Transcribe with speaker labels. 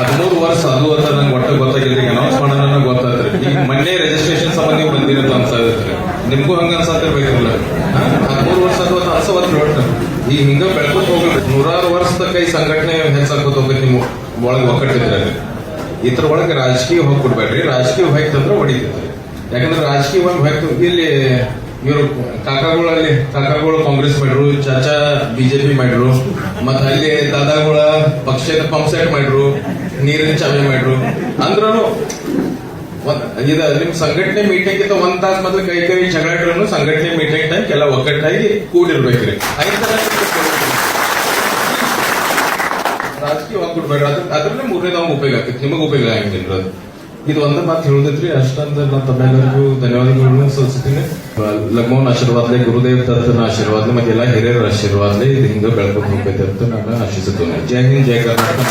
Speaker 1: 13 ವರ್ಷ ಅದು ಅಂತ ನಂಗೆ ಒಟ್ಟು ಗೊತ್ತಾಗಿಲ್ರಿ. ಅನೌನ್ಸ್ ಮಾಡೋಣ ಗೊತ್ತಾದ್ರಿ. ಈಗ ಮೊನ್ನೆ ರಿಜಿಸ್ಟ್ರೇಷನ್ ಸಂಬಂಧ ನೀವು ಬಂದಿರೋದು ಅನ್ಸಾದ್ರಿ. ನಿಮ್ಗೂ ಹಂಗ ಅನ್ಸಾತಿರ್ಬೇಕಿರಲ್ಲ. 13 ವರ್ಷ ಅದು ಅನ್ಸವತ್ರಿ ಒಟ್ಟು. ಈಗ ಹಿಂಗ ಬೆಳ್ಕೊತ ಹೋಗ್ರಿ. 100 ವರ್ಷದ ಕೈ ಸಂಘಟನೆ ಹೆಚ್ಚಾಕೋತ ಹೋಗ್ಬೇಕು. ನಿಮ್ಮ ಒಳಗೆ ಒಕ್ಕಟ್ಟಿದ್ರೆ ಇದ್ರ ಒಳಗೆ ರಾಜಕೀಯ ಹೋಗಿ ಕೊಡ್ಬೇಡ್ರಿ. ರಾಜಕೀಯ ಹೋಯ್ತಂದ್ರೆ ಹೊಡಿತೈತ್ರಿ. ಯಾಕಂದ್ರೆ ರಾಜಕೀಯವಾಗಿ ಹೋಯ್ತು ಇಲ್ಲಿ ಇವರು ಕಾಕಾಗಳು ಕಾಂಗ್ರೆಸ್ ಮಾಡ್ರು, ಚಾಚಾ ಬಿಜೆಪಿ ಮಾಡ್ರು, ಮತ್ತ ಅಲ್ಲಿ ದಾದಾಗಳ ಪಕ್ಷದ ಪಂಪ್ಸೆಟ್ ಮಾಡ್ರು, ನೀರಿನ ಚಾವಿ ಮಾಡ್ರು. ಅಂದ್ರೂ ಇದ ನಿಮ್ ಸಂಘಟನೆ ಮೀಟಿಂಗ್ ಇದ್ದ 1 ತಾಸು ಮೊದಲು ಕೈ ಜಗಳ ಇಟ್ರು ಸಂಘಟನೆ ಮೀಟಿಂಗ್ ಟೈಮ್ ಕೆಲ ಒಕ್ಕಟ್ಟಾಗಿ ಕೂಡಿರ್ಬೇಕ್ರಿ. ರಾಜಕೀಯ ಹೋಗ್ಬಿಡ್ಬೇಡ್ರಿ. ಅದ್ರಲ್ಲೇ 3ನೇ ಉಪಯೋಗ ಆಗ್ತೈತಿ. ನಿಮಗ್ ಉಪಯೋಗ ಆಗಿಲ್ರಿ ಅದು. ಇದು ಒಂದೇ ಮಾತು ಹೇಳುದೈತ್ರಿ. ಅಷ್ಟಂದ್ರೆ ನಾನು ತಮ್ಮೆಲ್ಲರಿಗೂ ಧನ್ಯವಾದಗಳನ್ನು ಸಲ್ಲಿಸ್ತೀನಿ. ಲಗ್ಮೋನ್ ಆಶೀರ್ವಾದ್ಲೆ, ಗುರುದೇವ್ ದತ್ತನ ಆಶೀರ್ವಾದ್ಲೆ, ಮತ್ತೆ ಎಲ್ಲಾ ಹಿರಿಯರ ಆಶೀರ್ವಾದ್ಲೆ ಇದು ಹಿಂಗ ಬೆಳ್ಕೊಂಡು ಹೋಗ್ಬೇಕಂತ ನಾನು ಆಶಿಸುತ್ತೇನೆ. ಜೈ ಹಿಂದ್, ಜೈ ಕರ್ನಾಟಕ.